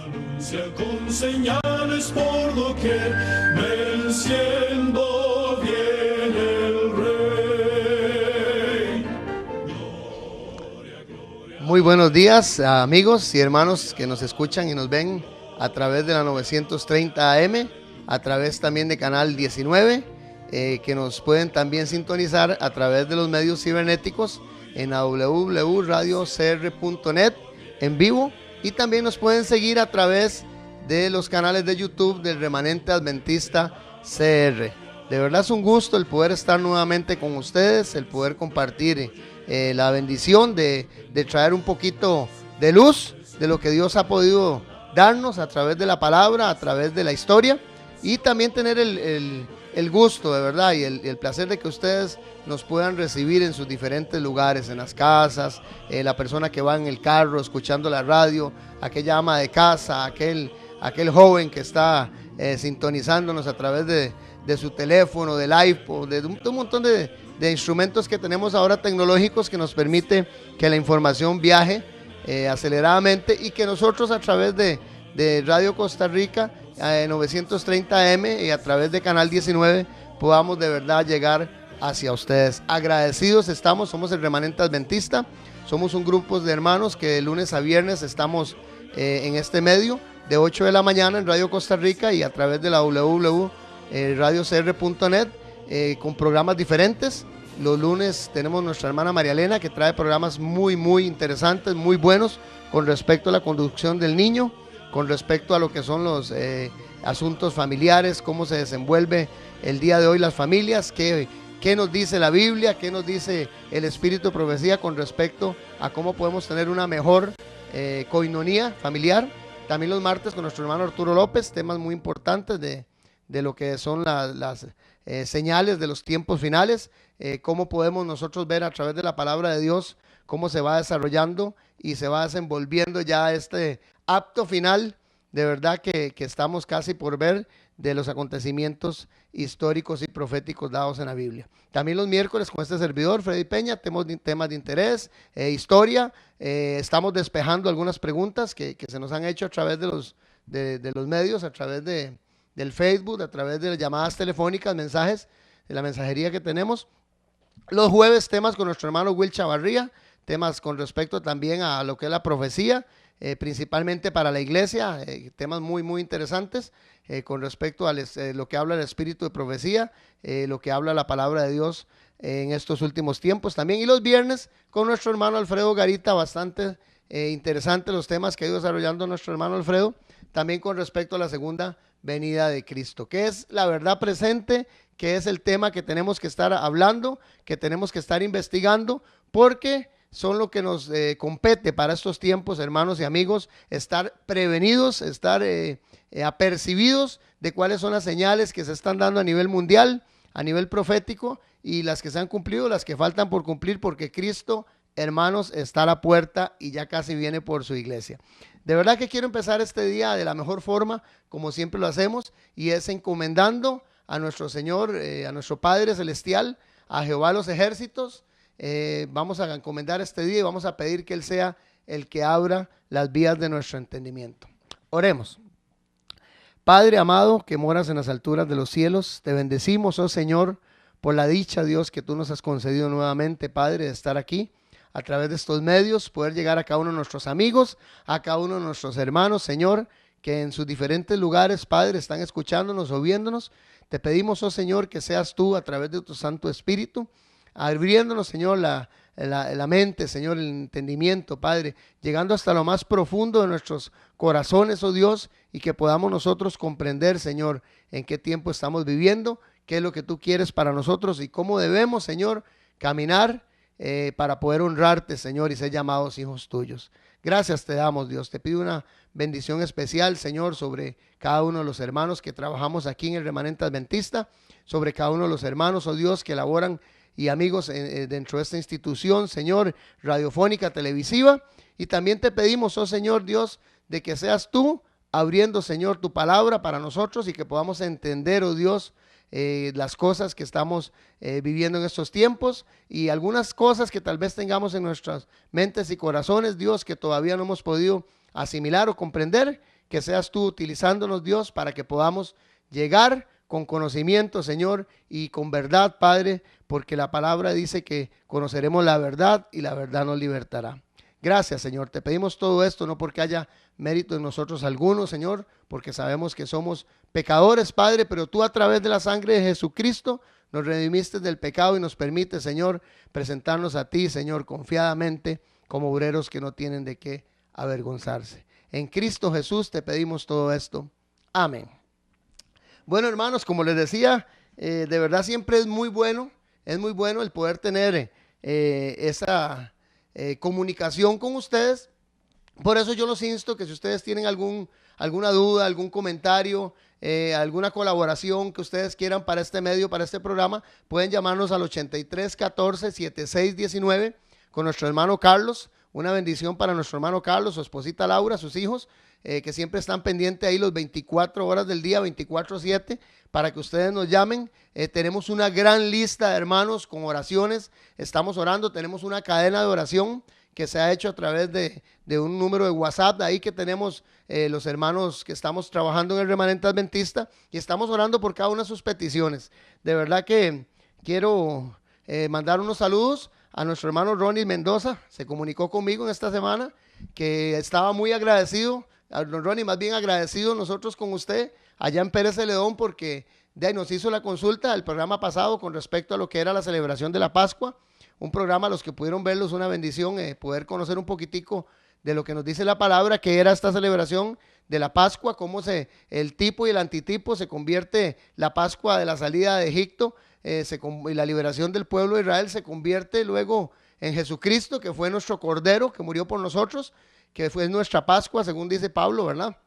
Anuncia con señales por doquier, venciendo viene el Rey. Gloria, gloria. Muy buenos días, amigos y hermanos que nos escuchan y nos ven a través de la 930 AM, a través también de Canal 19, que nos pueden también sintonizar a través de los medios cibernéticos en www.radiocr.net en vivo, y también nos pueden seguir a través de los canales de YouTube del Remanente Adventista CR. De verdad es un gusto el poder estar nuevamente con ustedes, el poder compartir la bendición de traer un poquito de luz de lo que Dios ha podido darnos a través de la palabra, a través de la historia, y también tener el gusto de verdad y el placer de que ustedes nos puedan recibir en sus diferentes lugares, en las casas, la persona que va en el carro escuchando la radio, aquella ama de casa, aquel joven que está sintonizándonos a través de su teléfono, del iPod, de un montón de instrumentos que tenemos ahora tecnológicos que nos permite que la información viaje aceleradamente, y que nosotros a través de Radio Costa Rica 930 AM y a través de Canal 19 podamos de verdad llegar hacia ustedes. Agradecidos estamos, somos el Remanente Adventista, somos un grupo de hermanos que de lunes a viernes estamos en este medio de 8 de la mañana en Radio Costa Rica y a través de la www.radiocr.net con programas diferentes. Los lunes tenemos nuestra hermana María Elena, que trae programas muy interesantes, muy buenos con respecto a la conducción del niño, con respecto a lo que son los asuntos familiares, cómo se desenvuelve el día de hoy las familias, qué nos dice la Biblia, qué nos dice el Espíritu de Profecía con respecto a cómo podemos tener una mejor coinonía familiar. También los martes con nuestro hermano Arturo López, temas muy importantes de lo que son las señales de los tiempos finales, cómo podemos nosotros ver a través de la palabra de Dios cómo se va desarrollando y se va desenvolviendo ya este acto final, de verdad que estamos casi por ver, de los acontecimientos históricos y proféticos dados en la Biblia. También los miércoles con este servidor, Freddy Peña, temas de interés, historia, estamos despejando algunas preguntas que se nos han hecho a través de los medios, a través del Facebook, a través de las llamadas telefónicas, mensajes, de la mensajería que tenemos. Los jueves temas con nuestro hermano Will Chavarría, temas con respecto también a lo que es la profecía, principalmente para la iglesia, temas muy interesantes con respecto a lo que habla el Espíritu de Profecía, lo que habla la palabra de Dios en estos últimos tiempos también. Y los viernes con nuestro hermano Alfredo Garita, bastante interesantes los temas que ha ido desarrollando nuestro hermano Alfredo, también con respecto a la segunda venida de Cristo, que es la verdad presente, que es el tema que tenemos que estar hablando, que tenemos que estar investigando, porque son lo que nos compete para estos tiempos, hermanos y amigos, estar prevenidos, estar apercibidos de cuáles son las señales que se están dando a nivel mundial, a nivel profético, y las que se han cumplido, las que faltan por cumplir, porque Cristo, hermanos, está a la puerta y ya casi viene por su iglesia. De verdad que quiero empezar este día de la mejor forma, como siempre lo hacemos, y es encomendando a nuestro Señor, a nuestro Padre Celestial, a Jehová de los ejércitos. Vamos a encomendar este día y vamos a pedir que Él sea el que abra las vías de nuestro entendimiento. Oremos. Padre amado, que moras en las alturas de los cielos, te bendecimos, oh Señor, por la dicha, Dios, que tú nos has concedido nuevamente, Padre, de estar aquí a través de estos medios, poder llegar a cada uno de nuestros amigos, a cada uno de nuestros hermanos, Señor, que en sus diferentes lugares, Padre, están escuchándonos o viéndonos. Te pedimos, oh Señor, que seas tú a través de tu Santo Espíritu, abriéndonos, Señor, la mente, Señor, el entendimiento, Padre, llegando hasta lo más profundo de nuestros corazones, oh Dios, y que podamos nosotros comprender, Señor, en qué tiempo estamos viviendo, qué es lo que tú quieres para nosotros y cómo debemos, Señor, caminar para poder honrarte, Señor, y ser llamados hijos tuyos. Gracias te damos, Dios. Te pido una bendición especial, Señor, sobre cada uno de los hermanos que trabajamos aquí en el Remanente Adventista, sobre cada uno de los hermanos, oh Dios, que laboran y amigos dentro de esta institución, Señor, radiofónica, televisiva. Y también te pedimos, oh Señor Dios, de que seas tú abriendo, Señor, tu palabra para nosotros y que podamos entender, oh Dios, las cosas que estamos viviendo en estos tiempos y algunas cosas que tal vez tengamos en nuestras mentes y corazones, Dios, que todavía no hemos podido asimilar o comprender, que seas tú utilizándonos, Dios, para que podamos llegar con conocimiento, Señor, y con verdad, Padre, porque la palabra dice que conoceremos la verdad y la verdad nos libertará. Gracias, Señor. Te pedimos todo esto, no porque haya mérito en nosotros alguno, Señor, porque sabemos que somos pecadores, Padre, pero tú a través de la sangre de Jesucristo nos redimiste del pecado y nos permite, Señor, presentarnos a ti, Señor, confiadamente, como obreros que no tienen de qué avergonzarse. En Cristo Jesús te pedimos todo esto. Amén. Bueno, hermanos, como les decía, de verdad siempre es muy bueno el poder tener esa comunicación con ustedes. Por eso yo los insto que si ustedes tienen alguna duda, algún comentario, alguna colaboración que ustedes quieran para este medio, para este programa, pueden llamarnos al 83 14 76 19 con nuestro hermano Carlos. Una bendición para nuestro hermano Carlos, su esposita Laura, sus hijos, que siempre están pendientes ahí los 24 horas del día, 24/7, para que ustedes nos llamen. Tenemos una gran lista de hermanos con oraciones, estamos orando, tenemos una cadena de oración que se ha hecho a través de un número de WhatsApp, de ahí que tenemos los hermanos que estamos trabajando en el remanente adventista, y estamos orando por cada una de sus peticiones. De verdad que quiero mandar unos saludos a nuestro hermano Ronnie Mendoza. Se comunicó conmigo en esta semana que estaba muy agradecido, Ronnie, más bien agradecido nosotros con usted allá en Pérez Celedón, porque de ahí nos hizo la consulta del programa pasado con respecto a lo que era la celebración de la Pascua. Un programa, a los que pudieron verlo, es una bendición poder conocer un poquitico de lo que nos dice la palabra, que era esta celebración de la Pascua, cómo el tipo y el antitipo se convierte la Pascua de la salida de Egipto y la liberación del pueblo de Israel se convierte luego en Jesucristo, que fue nuestro Cordero, que murió por nosotros, que fue nuestra Pascua, según dice Pablo, ¿verdad?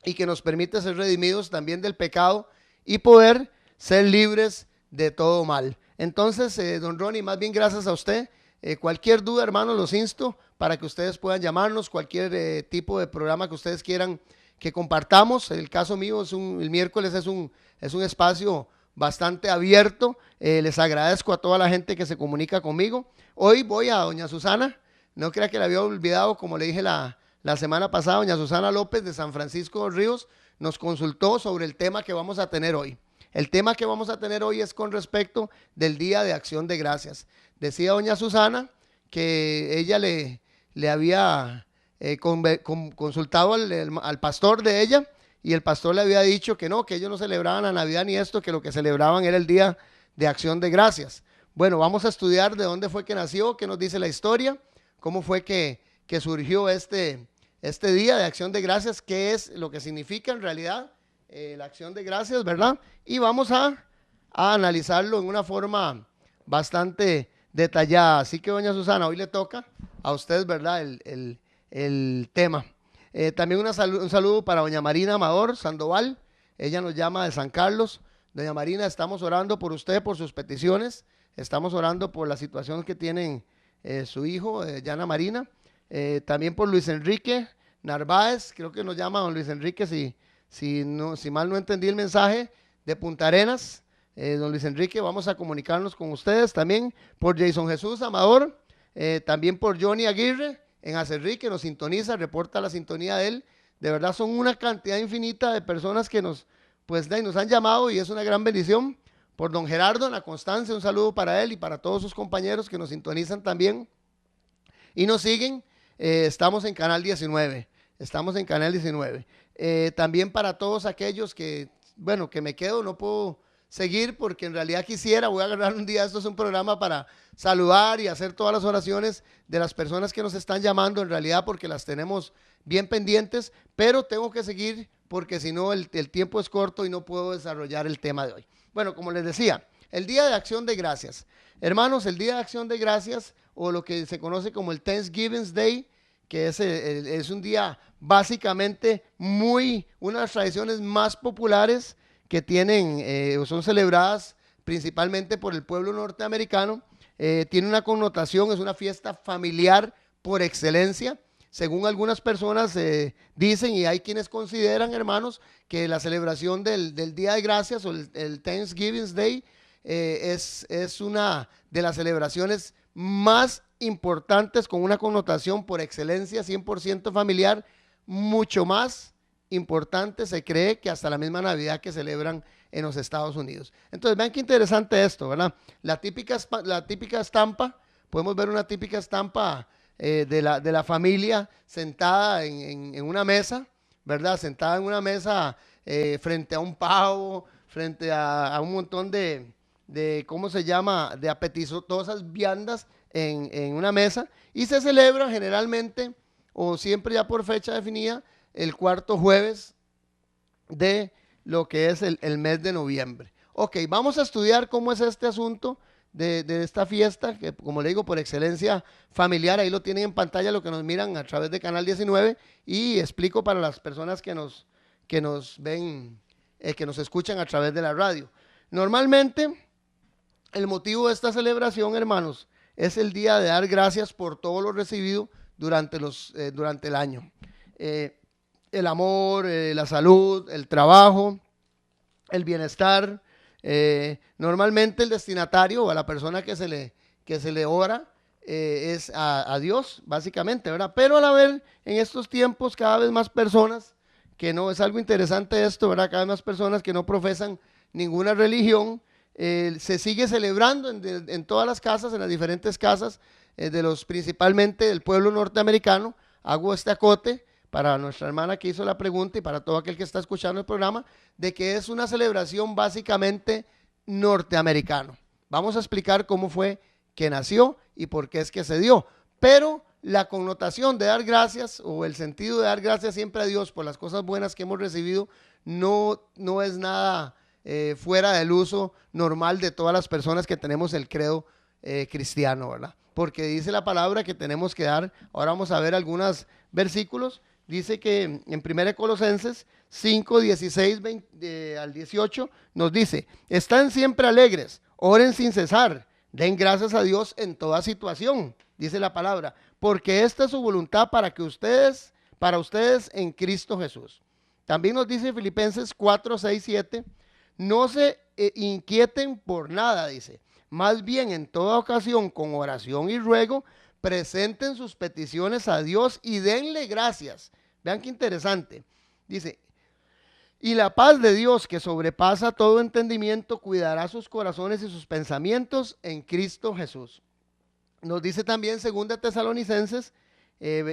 Y que nos permite ser redimidos también del pecado y poder ser libres de todo mal. Entonces, don Ronnie, más bien gracias a usted. Cualquier duda, hermanos, los insto para que ustedes puedan llamarnos, cualquier tipo de programa que ustedes quieran que compartamos. El caso mío el miércoles es un espacio bastante abierto. Les agradezco a toda la gente que se comunica conmigo. Hoy voy a doña Susana, no crea que la había olvidado, como le dije la semana pasada. Doña Susana López de San Francisco de Ríos nos consultó sobre el tema que vamos a tener hoy. El tema que vamos a tener hoy es con respecto del Día de Acción de Gracias. Decía doña Susana que ella le había consultado al pastor de ella, y el pastor le había dicho que no, que ellos no celebraban la Navidad ni esto, que lo que celebraban era el Día de Acción de Gracias. Bueno, vamos a estudiar de dónde fue que nació, qué nos dice la historia, cómo fue que surgió este Día de Acción de Gracias, qué es lo que significa en realidad la acción de gracias, ¿verdad? Y vamos a analizarlo en una forma bastante detallada. Así que, doña Susana, hoy le toca a usted, ¿verdad?, el tema. También un saludo para doña Marina Amador Sandoval. Ella nos llama de San Carlos. Doña Marina, estamos orando por usted, por sus peticiones. Estamos orando por la situación que tienen su hijo, Yana Marina. También por Luis Enrique Narváez. Creo que nos llama don Luis Enrique, si mal no entendí el mensaje, de Punta Arenas. Don Luis Enrique, vamos a comunicarnos con ustedes. También por Jason Jesús Amador, también por Johnny Aguirre en Acerrí, que nos sintoniza, reporta la sintonía de él. De verdad son una cantidad infinita de personas que nos han llamado, y es una gran bendición. Por don Gerardo en la Constancia, un saludo para él y para todos sus compañeros que nos sintonizan también y nos siguen. Estamos en Canal 19. También para todos aquellos que me quedo, no puedo seguir porque en realidad quisiera, voy a agarrar un día, esto es un programa para saludar y hacer todas las oraciones de las personas que nos están llamando, en realidad porque las tenemos bien pendientes, pero tengo que seguir porque si no el tiempo es corto y no puedo desarrollar el tema de hoy. Bueno, como les decía, el Día de Acción de Gracias. Hermanos, el Día de Acción de Gracias, o lo que se conoce como el Thanksgiving Day, que es un día básicamente una de las tradiciones más populares que tienen, son celebradas principalmente por el pueblo norteamericano. Tiene una connotación, es una fiesta familiar por excelencia. Según algunas personas dicen, y hay quienes consideran, hermanos, que la celebración del Día de Gracias o el Thanksgiving Day es una de las celebraciones más importantes, con una connotación por excelencia 100% familiar, mucho más importante, se cree que hasta la misma Navidad que celebran en los Estados Unidos. Entonces, vean qué interesante esto, ¿verdad? La típica estampa, podemos ver una típica estampa de la familia sentada en una mesa, ¿verdad? Sentada en una mesa frente a un pavo, frente a un montón de, ¿cómo se llama?, de apetitosas viandas en una mesa, y se celebra generalmente, o siempre ya por fecha definida, el cuarto jueves de lo que es el mes de noviembre. Ok, vamos a estudiar cómo es este asunto de esta fiesta, que como le digo, por excelencia familiar. Ahí lo tienen en pantalla, lo que nos miran a través de Canal 19, y explico para las personas que nos ven, que nos escuchan a través de la radio. Normalmente, el motivo de esta celebración, hermanos, es el día de dar gracias por todo lo recibido durante el año. El amor, la salud, el trabajo, el bienestar. Normalmente el destinatario o a la persona que se le ora es a Dios, básicamente, ¿verdad? Pero al haber en estos tiempos cada vez más personas, que no es algo interesante esto, ¿verdad? Cada vez más personas que no profesan ninguna religión, se sigue celebrando en todas las casas, en las diferentes casas principalmente del pueblo norteamericano. Hago este acote para nuestra hermana que hizo la pregunta y para todo aquel que está escuchando el programa, de que es una celebración básicamente norteamericano. Vamos a explicar cómo fue que nació y por qué es que se dio. Pero la connotación de dar gracias, o el sentido de dar gracias siempre a Dios por las cosas buenas que hemos recibido, no es nada fuera del uso normal de todas las personas que tenemos el credo cristiano, ¿verdad? Porque dice la palabra que tenemos que dar. Ahora vamos a ver algunos versículos. Dice que en 1 Colosenses 5, 16 al 18 nos dice: están siempre alegres, oren sin cesar, den gracias a Dios en toda situación, dice la palabra, porque esta es su voluntad para ustedes en Cristo Jesús. También nos dice Filipenses 4, 6, 7, no se inquieten por nada, dice, más bien en toda ocasión con oración y ruego presenten sus peticiones a Dios y denle gracias. Vean qué interesante. Dice, y la paz de Dios que sobrepasa todo entendimiento cuidará sus corazones y sus pensamientos en Cristo Jesús. Nos dice también 2 Tesalonicenses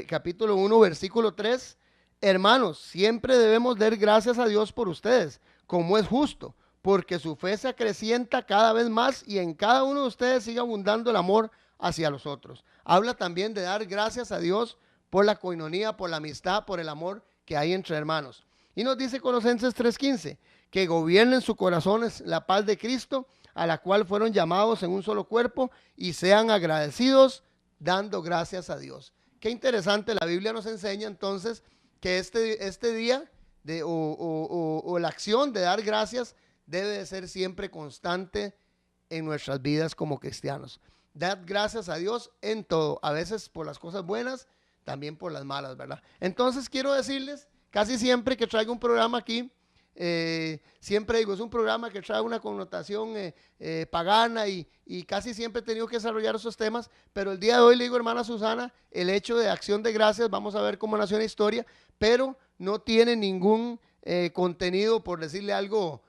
capítulo 1 versículo 3, hermanos, siempre debemos dar gracias a Dios por ustedes, como es justo, porque su fe se acrecienta cada vez más y en cada uno de ustedes sigue abundando el amor hacia los otros. Habla también de dar gracias a Dios por la coinonía, por la amistad, por el amor que hay entre hermanos. Y nos dice Colosenses 3:15, que gobiernen sus corazones la paz de Cristo, a la cual fueron llamados en un solo cuerpo, y sean agradecidos dando gracias a Dios. Qué interesante, la Biblia nos enseña entonces que este día o la acción de dar gracias debe de ser siempre constante en nuestras vidas como cristianos. Dad gracias a Dios en todo, a veces por las cosas buenas, también por las malas, ¿verdad? Entonces quiero decirles, casi siempre que traigo un programa aquí, siempre digo, es un programa que trae una connotación pagana y casi siempre he tenido que desarrollar esos temas, pero el día de hoy le digo, hermana Susana, el hecho de acción de gracias, vamos a ver cómo nació la historia, pero no tiene ningún contenido, por decirle algo,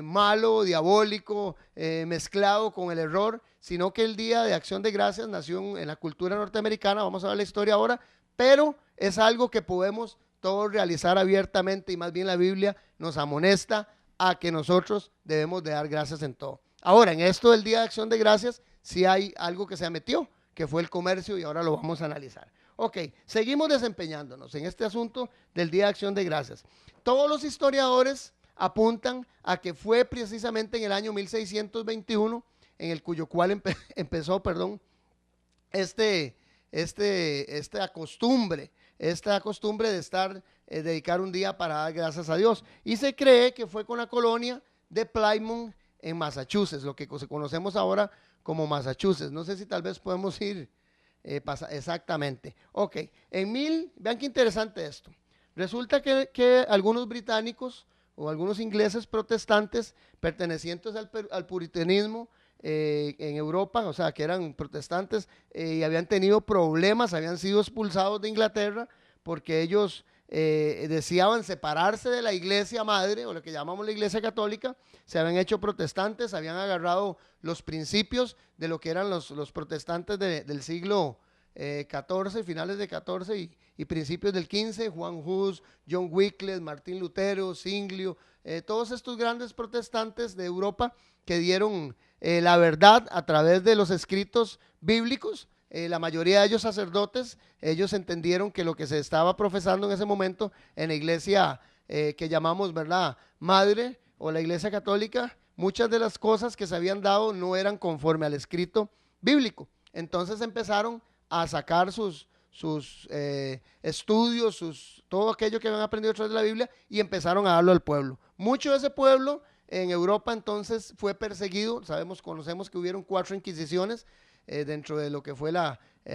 malo, diabólico, mezclado con el error, sino que el Día de Acción de Gracias nació en la cultura norteamericana. Vamos a ver la historia ahora, pero es algo que podemos todos realizar abiertamente, y más bien la Biblia nos amonesta a que nosotros debemos de dar gracias en todo. Ahora, en esto del Día de Acción de Gracias, sí hay algo que se metió, que fue el comercio, y ahora lo vamos a analizar. Ok, seguimos desempeñándonos en este asunto del Día de Acción de Gracias. Todos los historiadores apuntan a que fue precisamente en el año 1621 en el cuyo cual empezó esta costumbre de dedicar un día para dar gracias a Dios, y se cree que fue con la colonia de Plymouth en Massachusetts, lo que conocemos ahora como Massachusetts. No sé si tal vez podemos ir exactamente. Ok, vean qué interesante esto. Resulta que algunos británicos o algunos ingleses protestantes pertenecientes al puritanismo en Europa, o sea, que eran protestantes y habían tenido problemas, habían sido expulsados de Inglaterra porque ellos deseaban separarse de la iglesia madre, o lo que llamamos la iglesia católica. Se habían hecho protestantes, habían agarrado los principios de lo que eran los protestantes del siglo XIV, finales de XIV y principios del XV, Juan Hus, John Wycliffe, Martín Lutero, Zwinglio, todos estos grandes protestantes de Europa que dieron la verdad a través de los escritos bíblicos. La mayoría de ellos sacerdotes, ellos entendieron que lo que se estaba profesando en ese momento en la iglesia que llamamos, ¿verdad?, madre, o la iglesia católica, muchas de las cosas que se habían dado no eran conforme al escrito bíblico. Entonces empezaron a sacar sus estudios, todo aquello que habían aprendido a través de la Biblia, y empezaron a darlo al pueblo. Mucho de ese pueblo en Europa entonces fue perseguido. Conocemos que hubieron 4 inquisiciones dentro de lo que fue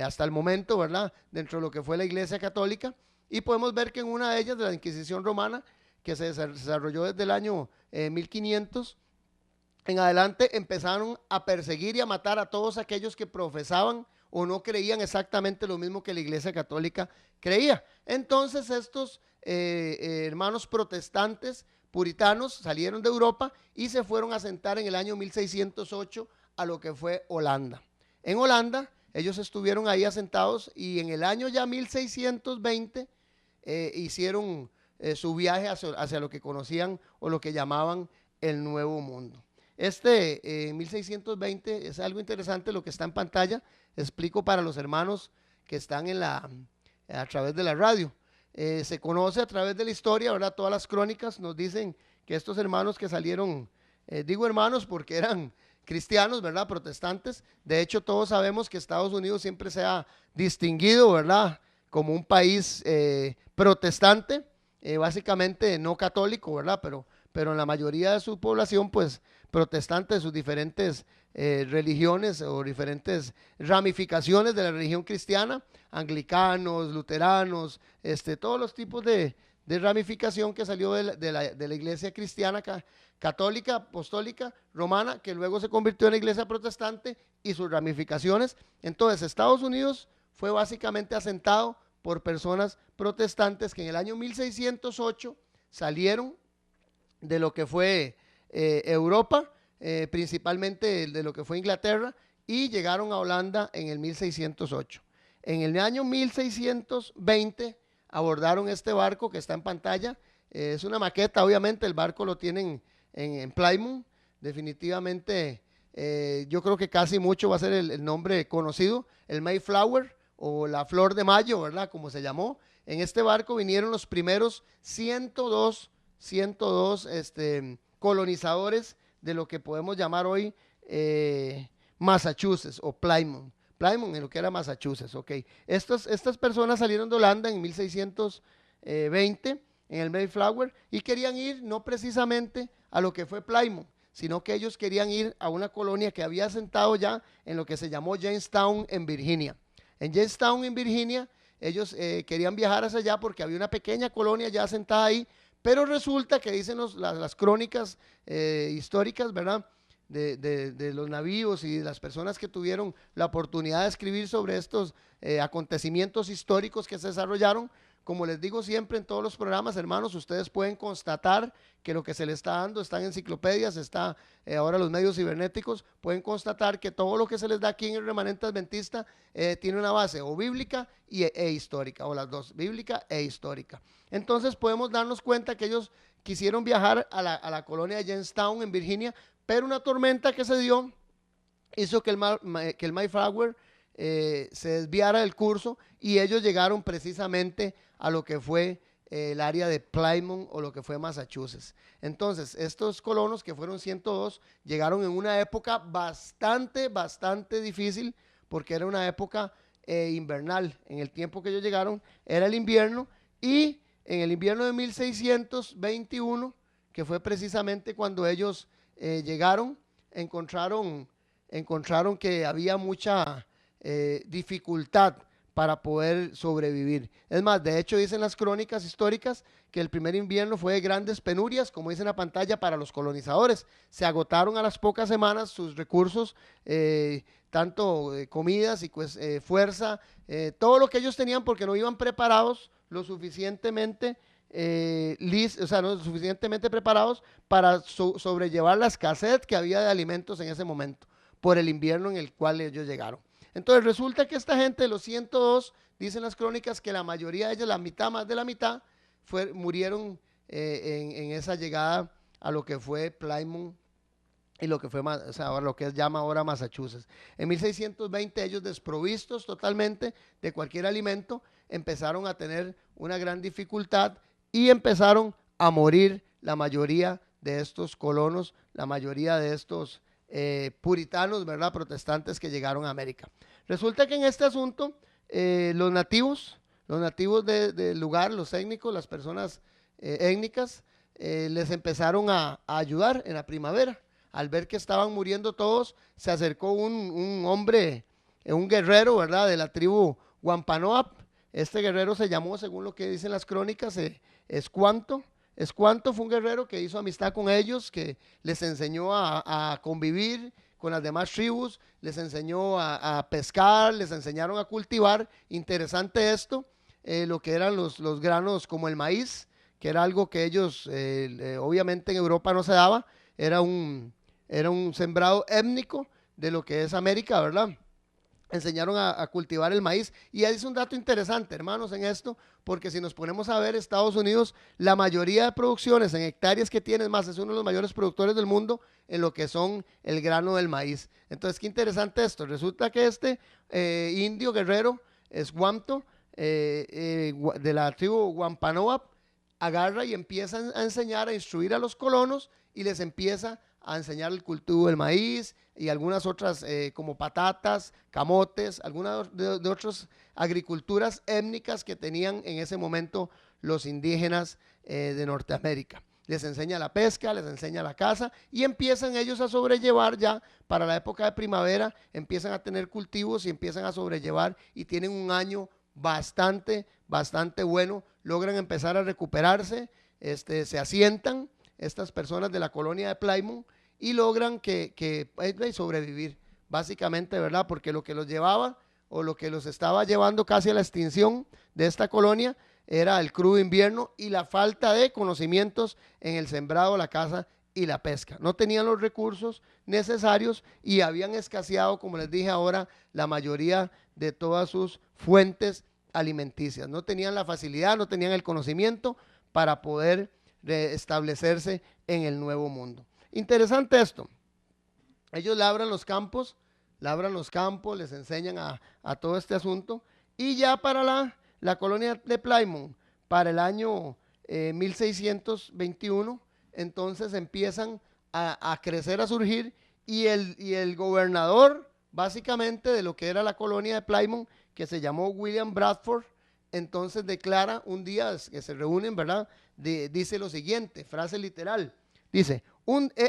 hasta el momento, ¿verdad?, dentro de lo que fue la iglesia católica, y podemos ver que en una de ellas, de la Inquisición romana, que se desarrolló desde el año 1500 en adelante, empezaron a perseguir y a matar a todos aquellos que profesaban o no creían exactamente lo mismo que la iglesia católica creía. Entonces estos hermanos protestantes puritanos salieron de Europa y se fueron a asentar en el año 1608 a lo que fue Holanda. En Holanda ellos estuvieron ahí asentados, y en el año ya 1620 hicieron su viaje hacia lo que conocían o lo que llamaban el Nuevo Mundo. 1620 es algo interesante lo que está en pantalla. Explico para los hermanos que están a través de la radio. Se conoce a través de la historia, ¿verdad? Todas las crónicas nos dicen que estos hermanos que salieron, digo hermanos porque eran cristianos, ¿verdad?, protestantes. De hecho, todos sabemos que Estados Unidos siempre se ha distinguido, ¿verdad?, como un país protestante, básicamente no católico, ¿verdad?, pero en la mayoría de su población, pues, protestante, de sus diferentes religiones o diferentes ramificaciones de la religión cristiana, anglicanos, luteranos, todos los tipos de ramificación que salió de la iglesia cristiana católica, apostólica, romana, que luego se convirtió en la iglesia protestante y sus ramificaciones. Entonces, Estados Unidos fue básicamente asentado por personas protestantes que en el año 1608 salieron de lo que fue Europa, principalmente de lo que fue Inglaterra, y llegaron a Holanda en el 1608. En el año 1620 abordaron este barco que está en pantalla. Es una maqueta, obviamente, el barco lo tienen en Plymouth. Definitivamente yo creo que casi mucho va a ser el nombre conocido, el Mayflower, o la Flor de Mayo, ¿verdad?, como se llamó. En este barco vinieron los primeros 102 colonizadores de lo que podemos llamar hoy Massachusetts o Plymouth, en lo que era Massachusetts, ok. Estas personas salieron de Holanda en 1620 en el Mayflower, y querían ir no precisamente a lo que fue Plymouth, sino que ellos querían ir a una colonia que había asentado ya en lo que se llamó Jamestown en Virginia. En Jamestown en Virginia ellos querían viajar hacia allá porque había una pequeña colonia ya asentada ahí, pero resulta que dicen las crónicas históricas, ¿verdad?, de los navíos y de las personas que tuvieron la oportunidad de escribir sobre estos acontecimientos históricos que se desarrollaron. Como les digo siempre en todos los programas, hermanos, ustedes pueden constatar que lo que se les está dando está en enciclopedias, está ahora los medios cibernéticos, pueden constatar que todo lo que se les da aquí en el Remanente Adventista tiene una base o bíblica e histórica, o las dos, bíblica e histórica. Entonces podemos darnos cuenta que ellos quisieron viajar a la colonia de Jamestown en Virginia, pero una tormenta que se dio hizo que el Mayflower se desviara del curso, y ellos llegaron precisamente a lo que fue el área de Plymouth o lo que fue Massachusetts. Entonces, estos colonos, que fueron 102, llegaron en una época bastante difícil, porque era una época invernal. En el tiempo que ellos llegaron era el invierno, y en el invierno de 1621, que fue precisamente cuando ellos llegaron, encontraron que había mucha dificultad para poder sobrevivir. Es más, de hecho dicen las crónicas históricas que el primer invierno fue de grandes penurias, como dice en la pantalla, para los colonizadores. Se agotaron a las pocas semanas sus recursos, tanto comidas y pues, fuerza, todo lo que ellos tenían porque no iban preparados lo suficientemente, o sea, no suficientemente preparados para sobrellevar la escasez que había de alimentos en ese momento, por el invierno en el cual ellos llegaron. Entonces resulta que esta gente de los 102, dicen las crónicas que la mayoría de ellos, la mitad, más de la mitad, murieron en esa llegada a lo que fue Plymouth y lo que fue, o sea, lo que llama ahora Massachusetts. En 1620 ellos, desprovistos totalmente de cualquier alimento, empezaron a tener una gran dificultad y empezaron a morir la mayoría de estos colonos, la mayoría de estos puritanos, ¿verdad?, protestantes que llegaron a América. Resulta que en este asunto los nativos del lugar, los étnicos, las personas étnicas, les empezaron a ayudar en la primavera. Al ver que estaban muriendo todos, se acercó un hombre, un guerrero, ¿verdad?, de la tribu Wampanoag. Este guerrero se llamó, según lo que dicen las crónicas, Escuanto. Escuanto fue un guerrero que hizo amistad con ellos, que les enseñó a convivir con las demás tribus, les enseñó a pescar, les enseñaron a cultivar. Interesante esto, lo que eran los granos como el maíz, que era algo que ellos, obviamente en Europa no se daba, era un sembrado étnico de lo que es América, ¿verdad? Enseñaron a cultivar el maíz. Y ahí es un dato interesante, hermanos, en esto, porque si nos ponemos a ver, Estados Unidos, la mayoría de producciones en hectáreas que tiene, más, es uno de los mayores productores del mundo en lo que son el grano del maíz. Entonces, qué interesante esto. Resulta que este indio guerrero, Escuanto, de la tribu Wampanoag, agarra y empieza a enseñar, a instruir a los colonos y les empieza a enseñar el cultivo del maíz y algunas otras como patatas, camotes, algunas de otras agriculturas étnicas que tenían en ese momento los indígenas de Norteamérica. Les enseña la pesca, les enseña la caza y empiezan ellos a sobrellevar ya para la época de primavera, empiezan a tener cultivos y empiezan a sobrellevar y tienen un año bastante bueno, logran empezar a recuperarse, se asientan estas personas de la colonia de Plymouth y logran que sobrevivir, básicamente, ¿verdad? Porque lo que los llevaba o lo que los estaba llevando casi a la extinción de esta colonia era el crudo invierno y la falta de conocimientos en el sembrado, la caza y la pesca. No tenían los recursos necesarios y habían escaseado, como les dije ahora, la mayoría de todas sus fuentes alimenticias. No tenían la facilidad, no tenían el conocimiento para poder establecerse en el nuevo mundo. Interesante esto. Ellos labran los campos, les enseñan a todo este asunto y ya para la colonia de Plymouth, para el año 1621, entonces empiezan a crecer, a surgir y el gobernador básicamente de lo que era la colonia de Plymouth, que se llamó William Bradford, entonces declara un día que se reúnen, ¿verdad? Dice lo siguiente, frase literal, dice,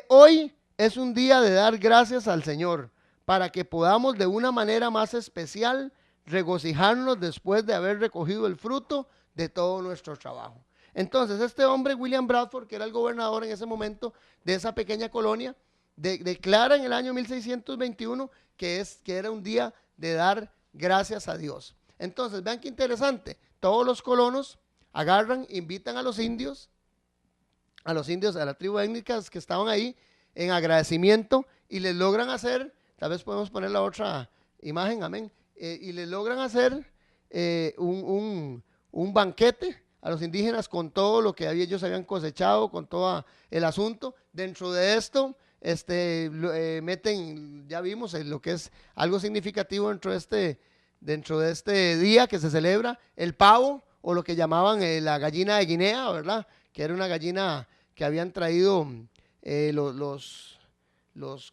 hoy es un día de dar gracias al Señor para que podamos de una manera más especial regocijarnos después de haber recogido el fruto de todo nuestro trabajo. Entonces este hombre, William Bradford, que era el gobernador en ese momento de esa pequeña colonia, declara en el año 1621 que era un día de dar gracias a Dios. Entonces, vean qué interesante, todos los colonos agarran, invitan a los indios, a la tribu étnicas que estaban ahí en agradecimiento y les logran hacer, tal vez podemos poner la otra imagen, amén, y les logran hacer un banquete a los indígenas con todo lo que ellos habían cosechado, con todo el asunto. Dentro de esto, meten, ya vimos lo que es algo significativo dentro de este día que se celebra, el pavo, o lo que llamaban la gallina de Guinea, ¿verdad? Que era una gallina que habían traído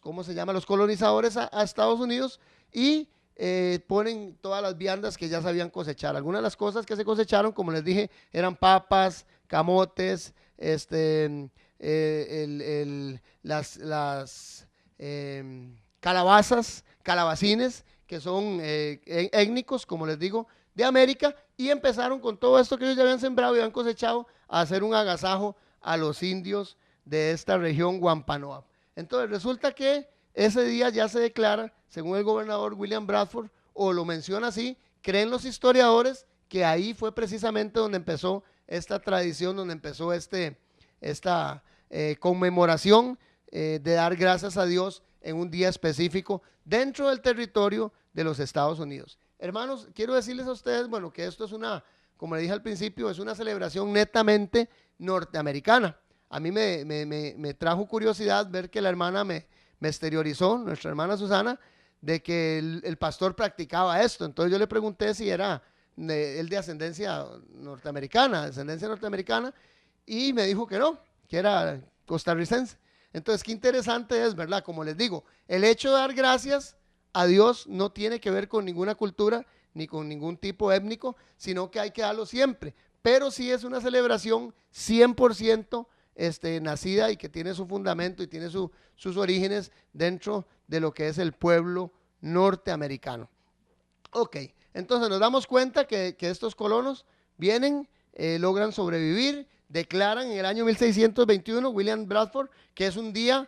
¿cómo se llama? Los colonizadores a Estados Unidos y ponen todas las viandas que ya sabían cosechar. Algunas de las cosas que se cosecharon, como les dije, eran papas, camotes, las calabazas, calabacines, que son étnicos, como les digo, de América, y empezaron con todo esto que ellos ya habían sembrado y habían cosechado a hacer un agasajo a los indios de esta región Wampanoag. Entonces resulta que ese día ya se declara, según el gobernador William Bradford, o lo menciona así, creen los historiadores que ahí fue precisamente donde empezó esta tradición, donde empezó esta conmemoración de dar gracias a Dios en un día específico dentro del territorio de los Estados Unidos. Hermanos, quiero decirles a ustedes, bueno, que esto es como le dije al principio, es una celebración netamente norteamericana. A mí me trajo curiosidad ver que la hermana me exteriorizó, nuestra hermana Susana, de que el pastor practicaba esto. Entonces yo le pregunté si era él de ascendencia norteamericana, y me dijo que no, que era costarricense. Entonces, qué interesante es, ¿verdad? Como les digo, el hecho de dar gracias a Dios no tiene que ver con ninguna cultura ni con ningún tipo étnico, sino que hay que darlo siempre. Pero sí es una celebración 100% nacida y que tiene su fundamento y tiene sus orígenes dentro de lo que es el pueblo norteamericano. Ok, entonces nos damos cuenta que estos colonos vienen, logran sobrevivir, declaran en el año 1621, William Bradford, que es un día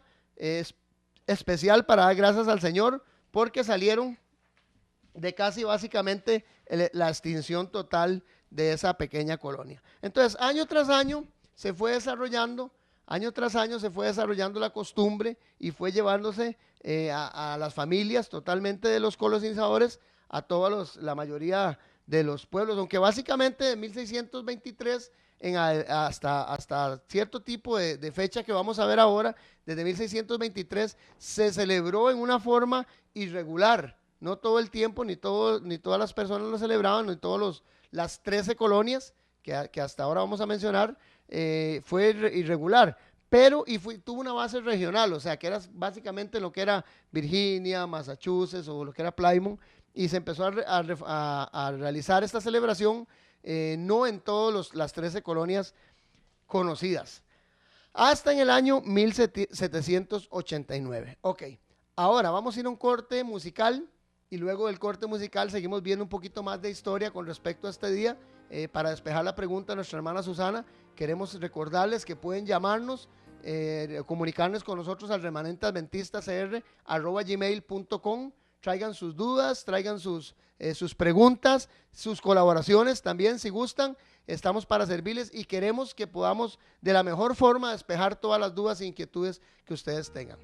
especial para dar gracias al Señor, porque salieron de casi básicamente la extinción total de esa pequeña colonia. Entonces, año tras año se fue desarrollando, la costumbre y fue llevándose a las familias totalmente de los colonizadores, a la mayoría de los pueblos, aunque básicamente de 1623 hasta cierto tipo de fecha que vamos a ver ahora, desde 1623 se celebró en una forma irregular, no todo el tiempo, ni todas las personas lo celebraban, ni todas las 13 colonias que hasta ahora vamos a mencionar, fue irregular, pero tuvo una base regional, o sea que era básicamente lo que era Virginia, Massachusetts o lo que era Plymouth, y se empezó a realizar esta celebración no en todas las 13 colonias conocidas, hasta en el año 1789. Ok, ahora vamos a ir a un corte musical y luego del corte musical seguimos viendo un poquito más de historia con respecto a este día. Para despejar la pregunta de nuestra hermana Susana, queremos recordarles que pueden llamarnos, comunicarnos con nosotros al remanentascr@gmail.com. Traigan sus dudas, traigan sus preguntas, sus colaboraciones también, si gustan. Estamos para servirles y queremos que podamos de la mejor forma despejar todas las dudas e inquietudes que ustedes tengan.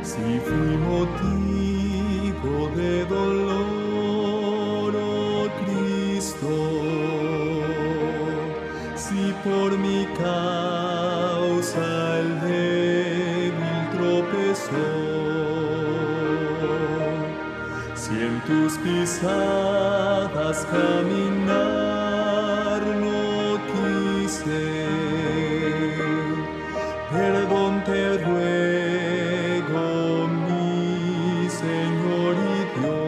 Si fui motivo de dolor, oh Cristo, si por mi causa el débil tropezó, si en tus pisadas caminar no quise, perdón te ruego, mi Señor y Dios.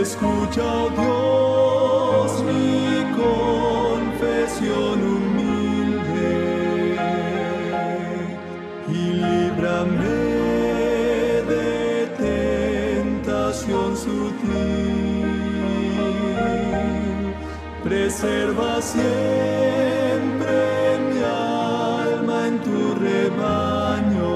Escucha, oh Dios, mi confesión humilde y líbrame de tentación sutil. Preserva siempre mi alma en tu rebaño.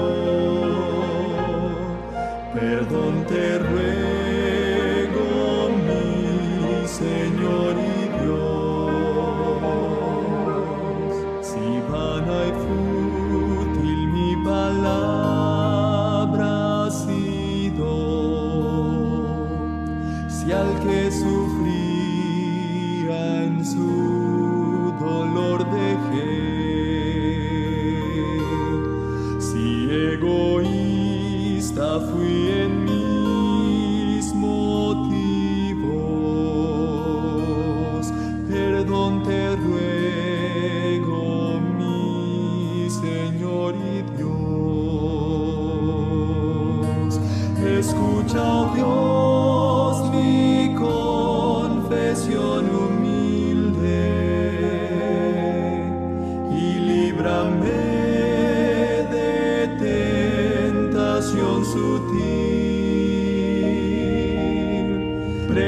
Perdón te ruego, mi Señor y Dios. Si vana y fútil mi palabra ha sido, si al que sufría en su dolor dejé, si egoísta fui en mis motivos, perdón te ruego, mi Señor y Dios. Escucha, oh Dios,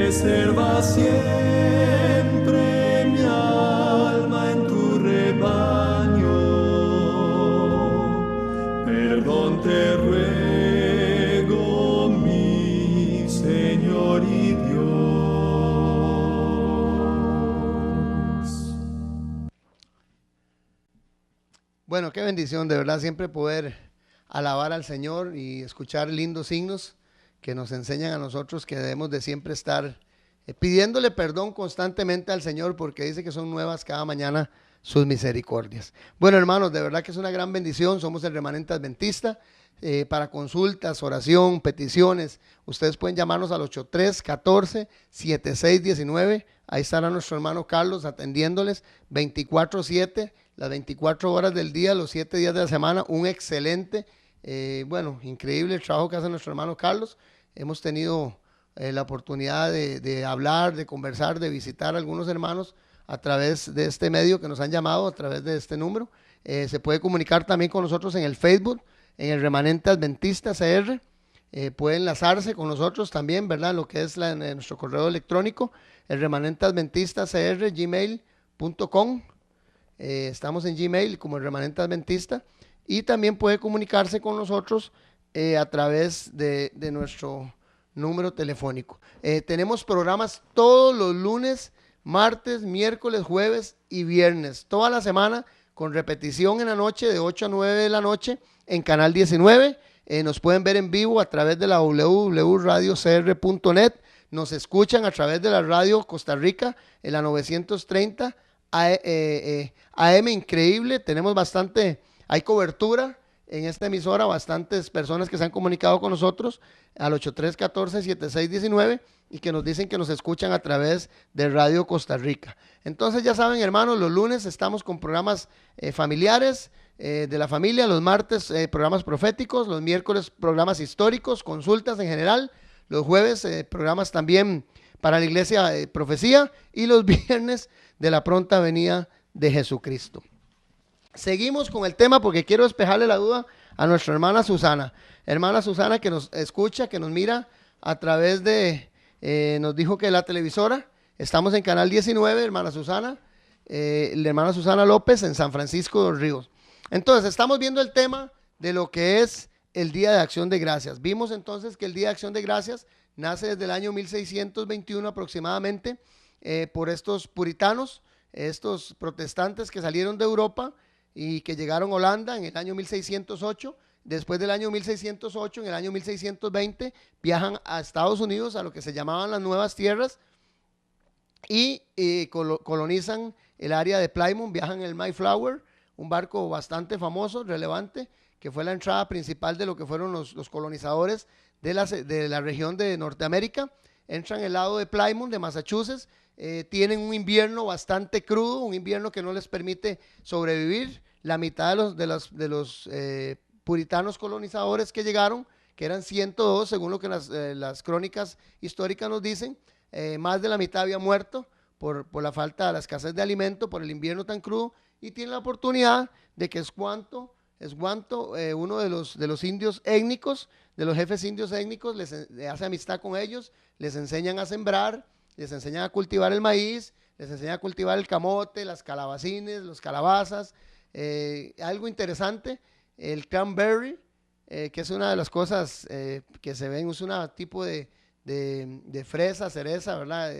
Preserva siempre mi alma en tu rebaño. Perdón te ruego, mi Señor y Dios. Bueno, qué bendición, de verdad, siempre poder alabar al Señor y escuchar lindos signos que nos enseñan a nosotros que debemos de siempre estar pidiéndole perdón constantemente al Señor, porque dice que son nuevas cada mañana sus misericordias. Bueno, hermanos, de verdad que es una gran bendición. Somos el Remanente Adventista. Para consultas, oración, peticiones, ustedes pueden llamarnos al 8314-7619. Ahí estará nuestro hermano Carlos atendiéndoles 24/7, las 24 horas del día, los 7 días de la semana. Un excelente, increíble el trabajo que hace nuestro hermano Carlos. Hemos tenido la oportunidad de hablar, de conversar, de visitar a algunos hermanos a través de este medio que nos han llamado, a través de este número. Se puede comunicar también con nosotros en el Facebook, en el Remanente Adventista CR. Puede enlazarse con nosotros también, ¿verdad? Lo que es nuestro correo electrónico, el Remanente Adventista CR, gmail.com. Estamos en Gmail como el Remanente Adventista. Y también puede comunicarse con nosotros a través de nuestro número telefónico. Tenemos programas todos los lunes, martes, miércoles, jueves y viernes, toda la semana, con repetición en la noche de 8 a 9 de la noche en Canal 19. Nos pueden ver en vivo a través de la www.radiocr.net. Nos escuchan a través de la radio Costa Rica en la 930 AM, increíble. Tenemos hay cobertura en esta emisora, bastantes personas que se han comunicado con nosotros al 8314-7619 y que nos dicen que nos escuchan a través de Radio Costa Rica. Entonces ya saben, hermanos, los lunes estamos con programas familiares de la familia, los martes programas proféticos, los miércoles programas históricos, consultas en general, los jueves programas también para la iglesia profecía, y los viernes de la pronta venida de Jesucristo. Seguimos con el tema porque quiero despejarle la duda a nuestra hermana Susana. Hermana Susana, que nos escucha, que nos mira a través de, nos dijo que la televisora. Estamos en Canal 19, hermana Susana, la hermana Susana López en San Francisco de los Ríos. Entonces, estamos viendo el tema de lo que es el Día de Acción de Gracias. Vimos entonces que el Día de Acción de Gracias nace desde el año 1621 aproximadamente por estos puritanos, estos protestantes que salieron de Europa y que llegaron a Holanda en el año 1608. Después del año 1608, en el año 1620, viajan a Estados Unidos, a lo que se llamaban las Nuevas Tierras, y colonizan el área de Plymouth. Viajan en el Mayflower, un barco bastante famoso, relevante, que fue la entrada principal de lo que fueron los colonizadores de la región de Norteamérica. Entran el lado de Plymouth, de Massachusetts. Tienen un invierno bastante crudo, un invierno que no les permite sobrevivir. La mitad de los puritanos colonizadores que llegaron, que eran 102 según lo que las crónicas históricas nos dicen, más de la mitad había muerto por la falta, la escasez de alimento, por el invierno tan crudo, y tienen la oportunidad de que Esguanto, uno de los indios étnicos, de los jefes indios étnicos, les hace amistad con ellos, les enseñan a sembrar, les enseñan a cultivar el maíz, les enseñan a cultivar el camote, las calabacines, los calabazas. Algo interesante, el cranberry, que es una de las cosas que se ven, es un tipo de fresa, cereza, ¿verdad?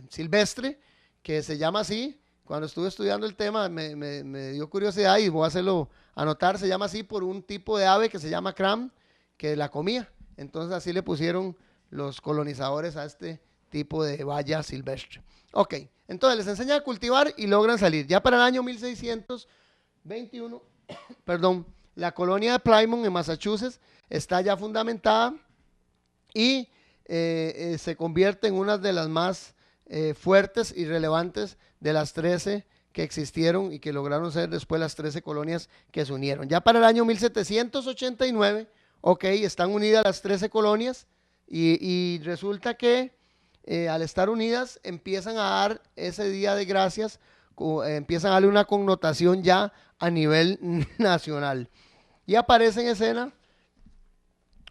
Silvestre, que se llama así. Cuando estuve estudiando el tema me dio curiosidad y voy a hacerlo anotar. Se llama así por un tipo de ave que se llama cram, que la comía. Entonces así le pusieron los colonizadores a este tipo de valla silvestre. Ok, entonces les enseñan a cultivar y logran salir. Ya para el año 1621, la colonia de Plymouth en Massachusetts está ya fundamentada y se convierte en una de las más fuertes y relevantes de las 13 que existieron y que lograron ser después las 13 colonias que se unieron. Ya para el año 1789, están unidas las 13 colonias y resulta que al estar unidas empiezan a dar ese Día de Gracias, empiezan a darle una connotación ya a nivel nacional. Y aparece en escena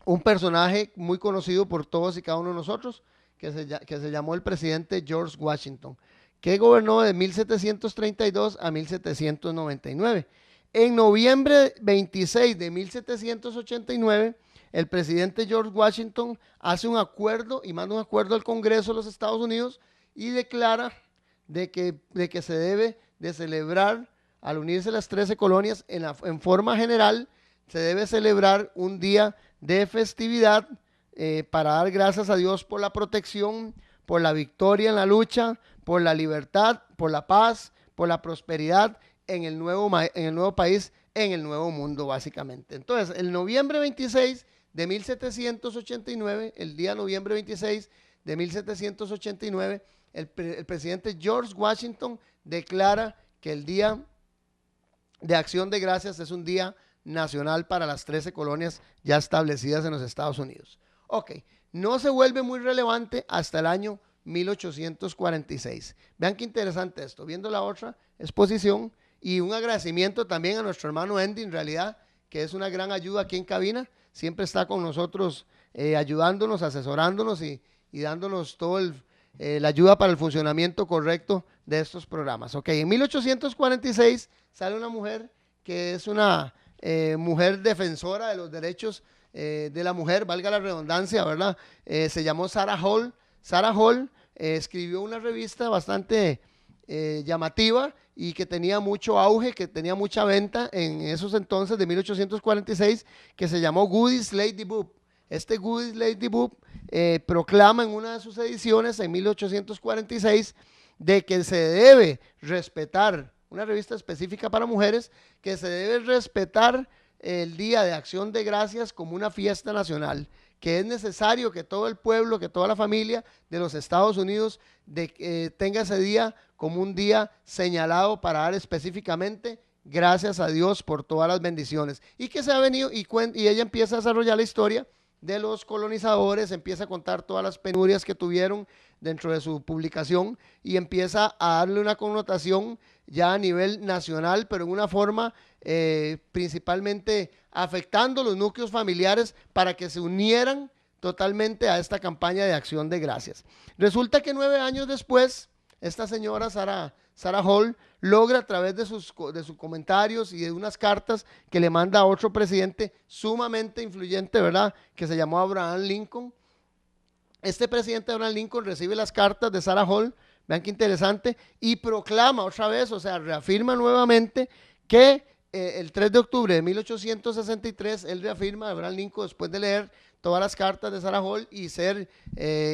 un personaje muy conocido por todos y cada uno de nosotros, que se llamó el presidente George Washington, que gobernó de 1732 a 1799. En noviembre 26 de 1789, el presidente George Washington hace un acuerdo y manda un acuerdo al Congreso de los Estados Unidos y declara de que se debe de celebrar, al unirse las 13 colonias, en forma general, se debe celebrar un día de festividad para dar gracias a Dios por la protección, por la victoria en la lucha, por la libertad, por la paz, por la prosperidad en el nuevo país, en el nuevo mundo, básicamente. Entonces, el noviembre 26 de 1789, el día noviembre 26 de 1789, el presidente George Washington declara que el Día de Acción de Gracias es un día nacional para las 13 colonias ya establecidas en los Estados Unidos. Ok, no se vuelve muy relevante hasta el año 1846. Vean qué interesante esto, viendo la otra exposición, y un agradecimiento también a nuestro hermano Andy, en realidad, que es una gran ayuda aquí en cabina, siempre está con nosotros ayudándonos, asesorándonos y dándonos todo la ayuda para el funcionamiento correcto de estos programas. Ok, en 1846 sale una mujer que es una mujer defensora de los derechos de la mujer, valga la redundancia, ¿verdad? Se llamó Sarah Hall. Sarah Hall escribió una revista bastante llamativa y que tenía mucho auge, que tenía mucha venta en esos entonces de 1846, que se llamó Goody's Lady Book. Este Goody's Lady Book proclama en una de sus ediciones en 1846 de que se debe respetar, una revista específica para mujeres, que se debe respetar el Día de Acción de Gracias como una fiesta nacional, que es necesario que todo el pueblo, que toda la familia de los Estados Unidos tenga ese día como un día señalado para dar específicamente gracias a Dios por todas las bendiciones. Y que se ha venido, y ella empieza a desarrollar la historia de los colonizadores, empieza a contar todas las penurias que tuvieron dentro de su publicación y empieza a darle una connotación ya a nivel nacional, pero en una forma principalmente afectando los núcleos familiares para que se unieran totalmente a esta campaña de acción de gracias. Resulta que 9 años después, esta señora Sarah Hall logra, a través de sus comentarios y de unas cartas que le manda a otro presidente sumamente influyente, ¿verdad?, que se llamó Abraham Lincoln. Este presidente Abraham Lincoln recibe las cartas de Sarah Hall, vean qué interesante, y proclama otra vez, o sea, reafirma nuevamente que el 3 de octubre de 1863, él reafirma, Abraham Lincoln, después de leer todas las cartas de Sarah Hall y ser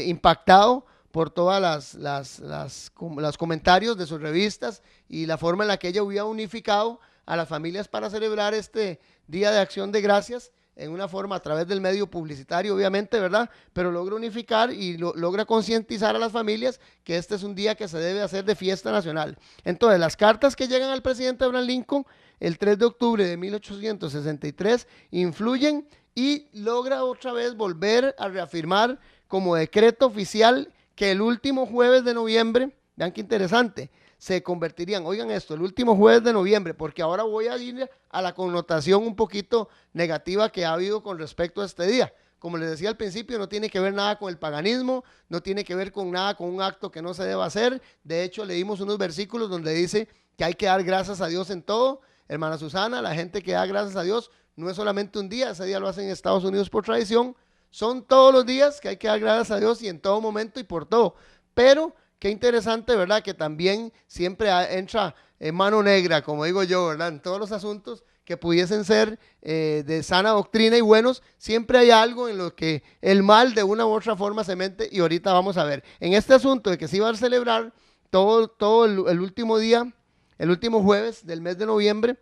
impactado por todas los comentarios de sus revistas y la forma en la que ella hubiera unificado a las familias para celebrar este Día de Acción de Gracias en una forma a través del medio publicitario, obviamente, ¿verdad? Pero logra unificar y logra concientizar a las familias que este es un día que se debe hacer de fiesta nacional. Entonces, las cartas que llegan al presidente Abraham Lincoln el 3 de octubre de 1863 influyen y logra otra vez volver a reafirmar como decreto oficial que el último jueves de noviembre, vean qué interesante, se convertirían, oigan esto, el último jueves de noviembre, porque ahora voy a ir a la connotación un poquito negativa que ha habido con respecto a este día. Como les decía al principio, no tiene que ver nada con el paganismo, no tiene que ver con nada con un acto que no se deba hacer. De hecho, leímos unos versículos donde dice que hay que dar gracias a Dios en todo. Hermana Susana, la gente que da gracias a Dios no es solamente un día, ese día lo hacen en Estados Unidos por tradición, son todos los días que hay que dar gracias a Dios y en todo momento y por todo. Pero qué interesante, ¿verdad? Que también siempre entra mano negra, como digo yo, ¿verdad? En todos los asuntos que pudiesen ser de sana doctrina y buenos, siempre hay algo en lo que el mal de una u otra forma se mete y ahorita vamos a ver. En este asunto de que se iba a celebrar todo el último día, el último jueves del mes de noviembre,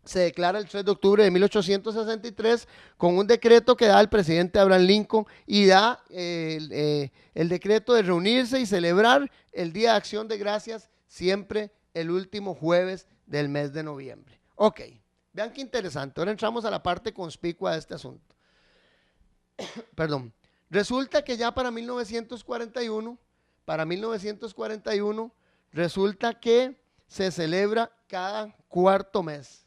se declara el 3 de octubre de 1863 con un decreto que da el presidente Abraham Lincoln y da el decreto de reunirse y celebrar el Día de Acción de Gracias siempre el último jueves del mes de noviembre. Ok, vean qué interesante. Ahora entramos a la parte conspicua de este asunto. Perdón. Resulta que ya para 1941, resulta que se celebra cada cuarto jueves,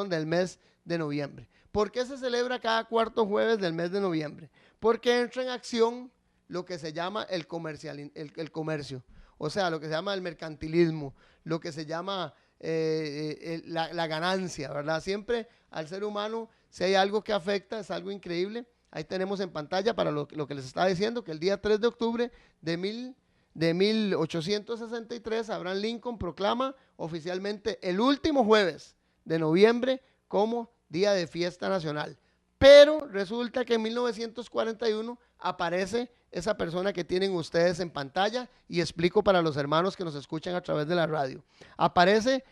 del mes de noviembre. ¿Por qué se celebra cada cuarto jueves del mes de noviembre? porque entra en acción lo que se llama el comercio, o sea, lo que se llama el mercantilismo, lo que se llama la ganancia, ¿verdad? Siempre al ser humano, si hay algo que afecta, es algo increíble. Ahí tenemos en pantalla para lo que les estaba diciendo, que el día 3 de octubre de 1863, Abraham Lincoln proclama oficialmente el último jueves de noviembre como día de fiesta nacional. Pero resulta que en 1941 aparece esa persona que tienen ustedes en pantalla, y explico para los hermanos que nos escuchan a través de la radio. Aparece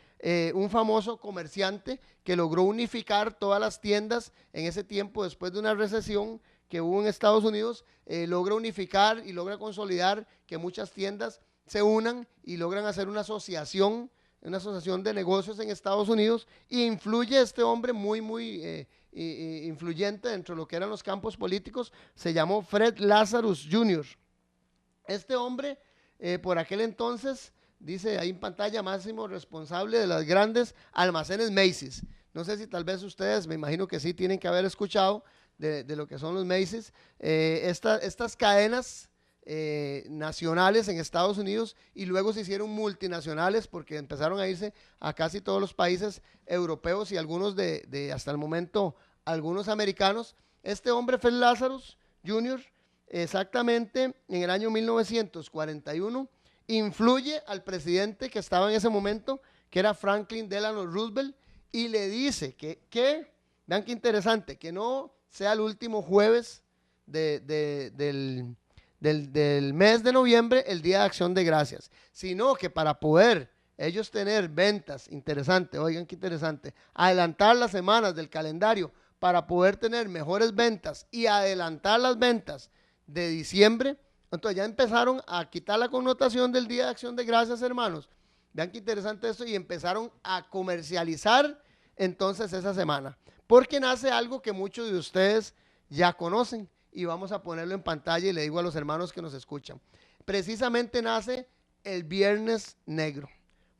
un famoso comerciante que logró unificar todas las tiendas en ese tiempo, después de una recesión que hubo en Estados Unidos, logra unificar y logra consolidar que muchas tiendas se unan y logran hacer una asociación de negocios en Estados Unidos, y influye este hombre muy influyente dentro de lo que eran los campos políticos. Se llamó Fred Lazarus Jr. Este hombre, por aquel entonces, dice ahí en pantalla, máximo responsable de las grandes almacenes Macy's. No sé si tal vez ustedes, me imagino que sí, tienen que haber escuchado de lo que son los Macy's. Estas cadenas nacionales en Estados Unidos, y luego se hicieron multinacionales porque empezaron a irse a casi todos los países europeos y algunos hasta el momento, algunos americanos. Este hombre, Fred Lazarus Jr., exactamente en el año 1941, influye al presidente que estaba en ese momento, que era Franklin Delano Roosevelt, y le dice vean qué interesante, que no sea el último jueves del mes de noviembre el Día de Acción de Gracias, sino que para poder ellos tener ventas, interesante, oigan qué interesante, adelantar las semanas del calendario para poder tener mejores ventas y adelantar las ventas de diciembre. Entonces ya empezaron a quitar la connotación del Día de Acción de Gracias, hermanos. Vean qué interesante esto, y empezaron a comercializar entonces esa semana, porque nace algo que muchos de ustedes ya conocen, y vamos a ponerlo en pantalla y le digo a los hermanos que nos escuchan. Precisamente nace el Viernes Negro.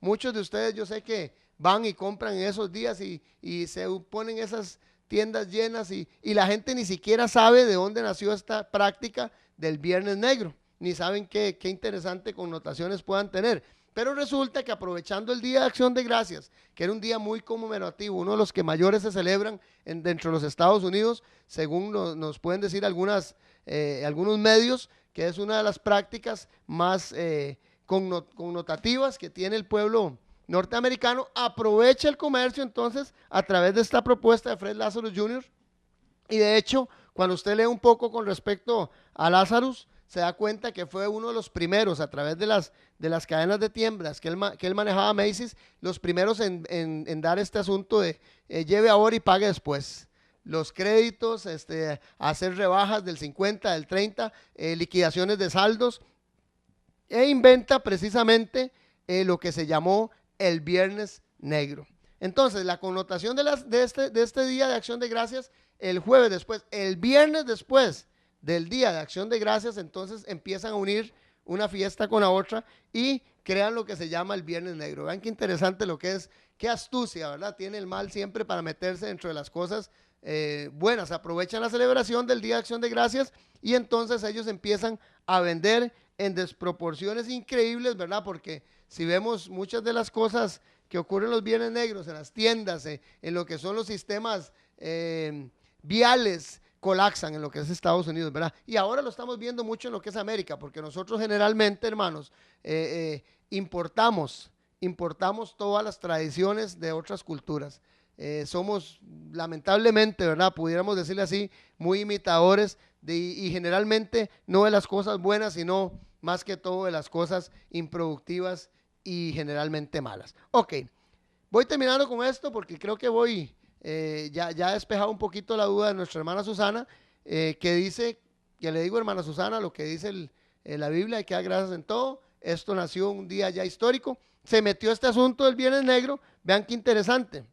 Muchos de ustedes, yo sé que van y compran en esos días y se ponen esas tiendas llenas, y la gente ni siquiera sabe de dónde nació esta práctica del Viernes Negro, ni saben qué interesante connotaciones puedan tener. Pero resulta que aprovechando el Día de Acción de Gracias, que era un día muy conmemorativo, uno de los que mayores se celebran dentro de los Estados Unidos, según nos pueden decir algunos medios, que es una de las prácticas más connotativas que tiene el pueblo norteamericano, aprovecha el comercio entonces a través de esta propuesta de Fred Lazarus Jr. Y de hecho, cuando usted lee un poco con respecto a Lazarus, se da cuenta que fue uno de los primeros, a través de las cadenas de tiendas que él manejaba, Macy's, los primeros en dar este asunto de lleve ahora y pague después. Los créditos, hacer rebajas del 50, del 30, liquidaciones de saldos, e inventa precisamente lo que se llamó el Viernes Negro. Entonces, la connotación de este Día de Acción de Gracias, el jueves después, el viernes después del Día de Acción de Gracias, entonces empiezan a unir una fiesta con la otra y crean lo que se llama el Viernes Negro. Vean qué interesante lo que es, qué astucia, ¿verdad? Tiene el mal siempre para meterse dentro de las cosas buenas. Aprovechan la celebración del Día de Acción de Gracias y entonces ellos empiezan a vender en desproporciones increíbles, ¿verdad? Porque si vemos muchas de las cosas que ocurren los Viernes Negros en las tiendas, en lo que son los sistemas viales, colapsan en lo que es Estados Unidos, ¿verdad? Y ahora lo estamos viendo mucho en lo que es América, porque nosotros generalmente, hermanos, importamos todas las tradiciones de otras culturas. Somos, lamentablemente, ¿verdad? Pudiéramos decirle así, muy imitadores y generalmente no de las cosas buenas, sino más que todo de las cosas improductivas y generalmente malas. Ok, voy terminando con esto porque creo que ya he despejado un poquito la duda de nuestra hermana Susana, que dice, que le digo hermana Susana, lo que dice la Biblia, hay que dar gracias en todo. Esto nació un día ya histórico, se metió este asunto del Viernes Negro. Vean qué interesante,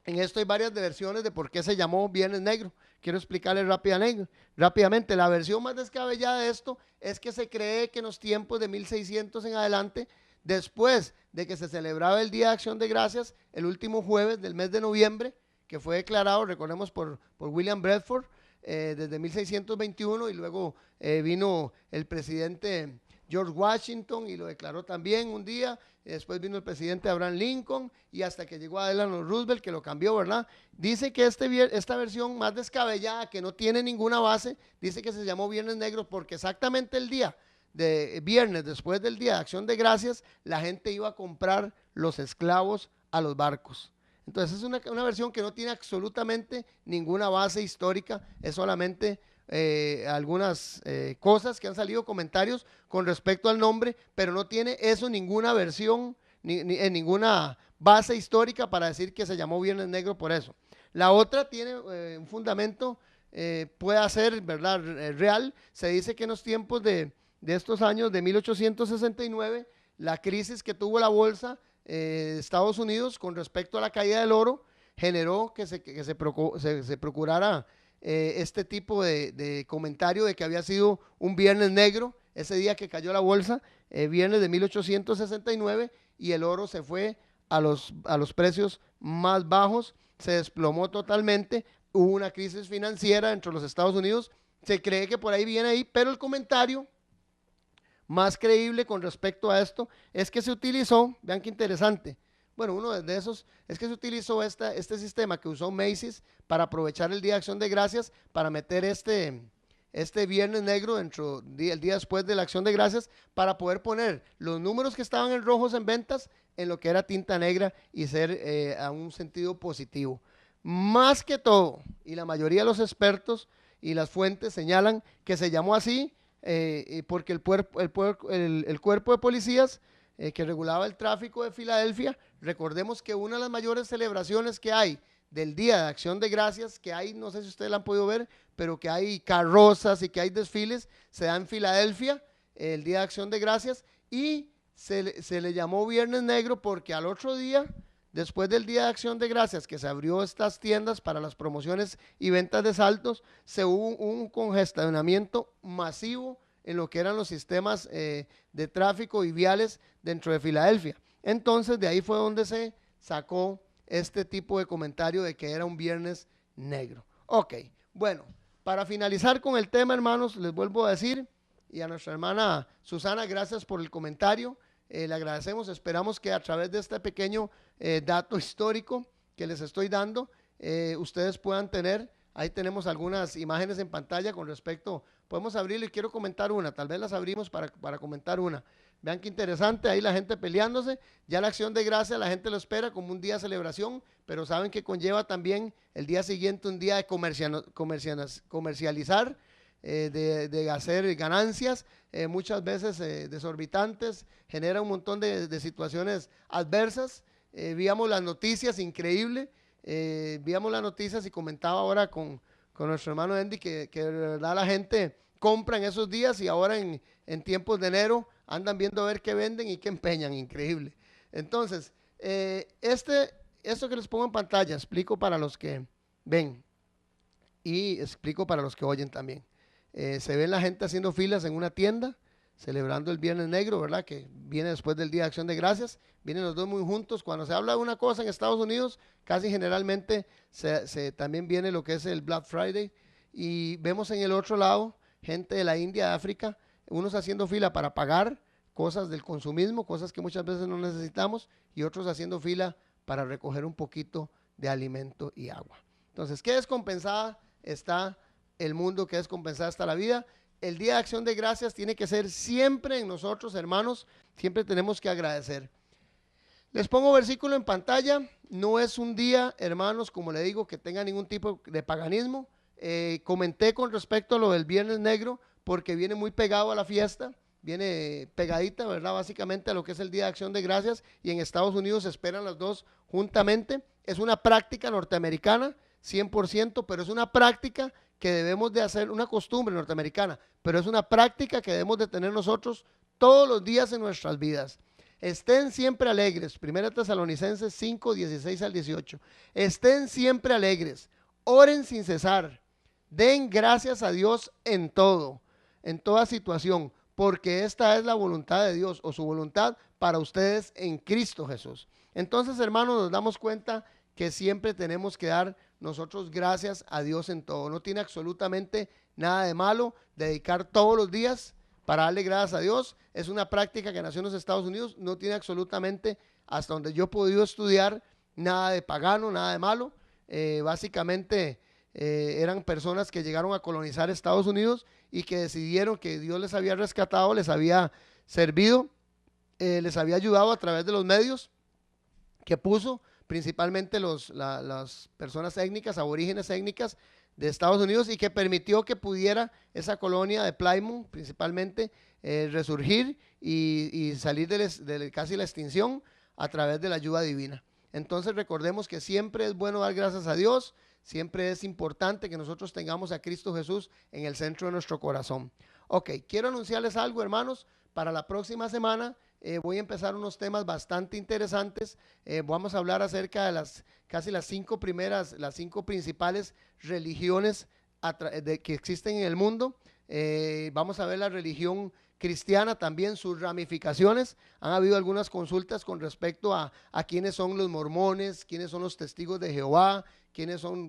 en esto hay varias versiones de por qué se llamó Viernes Negro. Quiero explicarles rápidamente. La versión más descabellada de esto es que se cree que en los tiempos de 1600 en adelante, después de que se celebraba el Día de Acción de Gracias, el último jueves del mes de noviembre, que fue declarado, recordemos, por William Bradford, desde 1621 y luego vino el presidente George Washington y lo declaró también un día, después vino el presidente Abraham Lincoln y hasta que llegó a Eleanor Roosevelt que lo cambió, ¿verdad? Dice que esta versión más descabellada, que no tiene ninguna base, dice que se llamó Viernes Negro porque exactamente el día de viernes, después del Día de Acción de Gracias, la gente iba a comprar los esclavos a los barcos. Entonces es una versión que no tiene absolutamente ninguna base histórica, es solamente algunas cosas que han salido, comentarios con respecto al nombre, pero no tiene eso ninguna versión, en ninguna base histórica para decir que se llamó Viernes Negro por eso. La otra tiene un fundamento, puede ser, ¿verdad?, real. Se dice que en los tiempos de estos años de 1869, la crisis que tuvo la bolsa de Estados Unidos con respecto a la caída del oro generó que se procurara este tipo de comentario de que había sido un viernes negro, ese día que cayó la bolsa, viernes de 1869, y el oro se fue a los precios más bajos, se desplomó totalmente, hubo una crisis financiera dentro de los Estados Unidos, se cree que por ahí viene ahí, pero el comentario más creíble con respecto a esto es que se utilizó, vean qué interesante, bueno, uno de esos es que se utilizó este sistema que usó Macy's para aprovechar el Día de Acción de Gracias para meter este viernes negro dentro el día después de la Acción de Gracias para poder poner los números que estaban en rojos en ventas en lo que era tinta negra y ser a un sentido positivo. Más que todo, y la mayoría de los expertos y las fuentes señalan que se llamó así porque el cuerpo de policías que regulaba el tráfico de Filadelfia, recordemos que una de las mayores celebraciones que hay del Día de Acción de Gracias, que hay, no sé si ustedes la han podido ver, pero que hay carrozas y que hay desfiles, se da en Filadelfia, el Día de Acción de Gracias, y se le llamó Viernes Negro porque al otro día, después del Día de Acción de Gracias, que se abrió estas tiendas para las promociones y ventas de saldos, se hubo un congestionamiento masivo en lo que eran los sistemas de tráfico y viales dentro de Filadelfia. Entonces, de ahí fue donde se sacó este tipo de comentario de que era un viernes negro. Ok, bueno, para finalizar con el tema, hermanos, les vuelvo a decir, y a nuestra hermana Susana, gracias por el comentario. Le agradecemos, esperamos que a través de este pequeño dato histórico que les estoy dando, ustedes puedan tener, ahí tenemos algunas imágenes en pantalla con respecto, podemos abrirlo y quiero comentar una, tal vez las abrimos para comentar una. Vean qué interesante, ahí la gente peleándose, ya la Acción de Gracias la gente lo espera como un día de celebración, pero saben que conlleva también el día siguiente un día de comercializar, de hacer ganancias, muchas veces desorbitantes, genera un montón de situaciones adversas. Víamos las noticias, increíble, víamos las noticias y comentaba ahora con nuestro hermano Andy que de verdad la gente compra en esos días y ahora en tiempos de enero andan viendo a ver qué venden y qué empeñan, increíble. Entonces, esto que les pongo en pantalla, explico para los que ven y explico para los que oyen también. Se ve la gente haciendo filas en una tienda, celebrando el Viernes Negro, ¿verdad? Que viene después del Día de Acción de Gracias. Vienen los dos muy juntos. Cuando se habla de una cosa en Estados Unidos, casi generalmente también viene lo que es el Black Friday. Y vemos en el otro lado gente de la India, de África, unos haciendo fila para pagar cosas del consumismo, cosas que muchas veces no necesitamos, y otros haciendo fila para recoger un poquito de alimento y agua. Entonces, ¿qué descompensada está el mundo? ¿Qué descompensada está la vida? El Día de Acción de Gracias tiene que ser siempre en nosotros, hermanos, siempre tenemos que agradecer. Les pongo versículo en pantalla, no es un día, hermanos, como le digo, que tenga ningún tipo de paganismo. Comenté con respecto a lo del Viernes Negro, porque viene muy pegado a la fiesta, viene pegadita, ¿verdad? Básicamente a lo que es el Día de Acción de Gracias, y en Estados Unidos se esperan las dos juntamente. Es una práctica norteamericana, 100%, pero es una práctica que debemos de hacer, una costumbre norteamericana, pero es una práctica que debemos de tener nosotros todos los días en nuestras vidas. Estén siempre alegres, 1 Tesalonicenses 5, 16 al 18. Estén siempre alegres, oren sin cesar, den gracias a Dios en todo, en toda situación, porque esta es la voluntad de Dios, o su voluntad para ustedes en Cristo Jesús. Entonces, hermanos, nos damos cuenta que siempre tenemos que dar nosotros gracias a Dios en todo. No tiene absolutamente nada de malo dedicar todos los días para darle gracias a Dios. Es una práctica que nació en los Estados Unidos, no tiene absolutamente, hasta donde yo he podido estudiar, nada de pagano, nada de malo. Básicamente eran personas que llegaron a colonizar Estados Unidos y que decidieron que Dios les había rescatado, les había servido, les había ayudado a través de los medios que puso, principalmente las personas étnicas, aborígenes étnicas de Estados Unidos, y que permitió que pudiera esa colonia de Plymouth principalmente resurgir y salir de casi la extinción a través de la ayuda divina. Entonces recordemos que siempre es bueno dar gracias a Dios, siempre es importante que nosotros tengamos a Cristo Jesús en el centro de nuestro corazón. Ok, quiero anunciarles algo, hermanos. Para la próxima semana voy a empezar unos temas bastante interesantes. Vamos a hablar acerca de casi las cinco principales religiones que existen en el mundo. Vamos a ver la religión cristiana, también sus ramificaciones. Han habido algunas consultas con respecto a quiénes son los mormones, quiénes son los testigos de Jehová,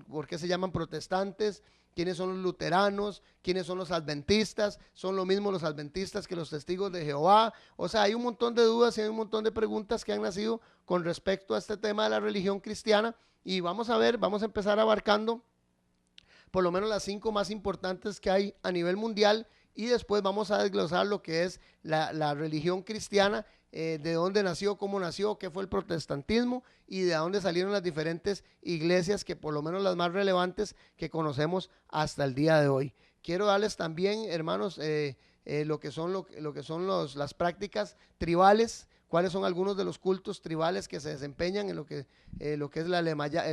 por qué se llaman protestantes, quiénes son los luteranos, quiénes son los adventistas, son lo mismo los adventistas que los testigos de Jehová. O sea, hay un montón de dudas y hay un montón de preguntas que han nacido con respecto a este tema de la religión cristiana, y vamos a empezar abarcando por lo menos las 5 más importantes que hay a nivel mundial, y después vamos a desglosar lo que es la religión cristiana, de dónde nació, cómo nació, qué fue el protestantismo y de dónde salieron las diferentes iglesias, que por lo menos las más relevantes que conocemos hasta el día de hoy. Quiero darles también, hermanos, lo que son las prácticas tribales, cuáles son algunos de los cultos tribales que se desempeñan en lo que es el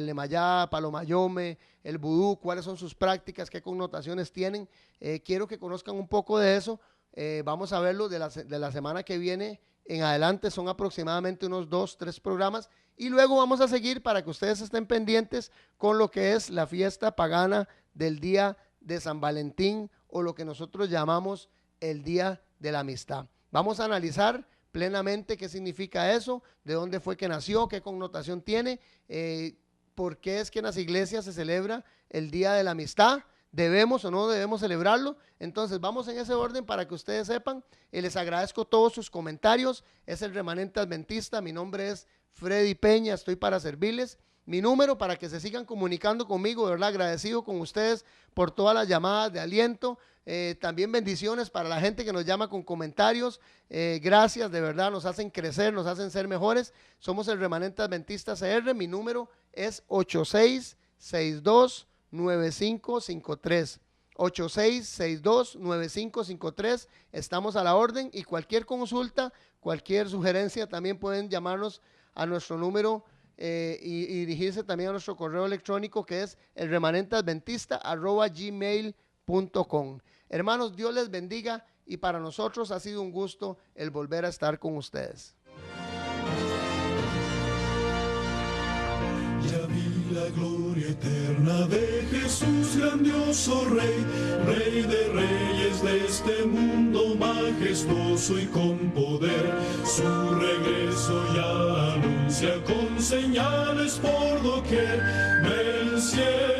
Lemayá, Palomayome, el vudú, cuáles son sus prácticas, qué connotaciones tienen. Quiero que conozcan un poco de eso. Vamos a verlo de la semana que viene en adelante. Son aproximadamente unos 2-3 programas, y luego vamos a seguir para que ustedes estén pendientes con lo que es la fiesta pagana del día de San Valentín, o lo que nosotros llamamos el Día de la Amistad. Vamos a analizar plenamente qué significa eso, de dónde fue que nació, qué connotación tiene, por qué es que en las iglesias se celebra el Día de la Amistad, debemos o no debemos celebrarlo. Entonces vamos en ese orden para que ustedes sepan. Les agradezco todos sus comentarios. Es el Remanente Adventista, mi nombre es Freddy Peña, estoy para servirles. Mi número para que se sigan comunicando conmigo, de verdad agradecido con ustedes por todas las llamadas de aliento. También bendiciones para la gente que nos llama con comentarios. Gracias, de verdad, nos hacen crecer, nos hacen ser mejores. Somos el Remanente Adventista CR. Mi número es 86629553. 86629553. Estamos a la orden, y cualquier consulta, cualquier sugerencia, también pueden llamarnos a nuestro número y dirigirse también a nuestro correo electrónico, que es elremanenteadventista@gmail.com. Hermanos, Dios les bendiga, y para nosotros ha sido un gusto el volver a estar con ustedes. Ya vi la gloria eterna de Jesús, grandioso Rey, Rey de reyes de este mundo, majestuoso y con poder. Su regreso ya anuncia con señales por doquier. Ven, cielo.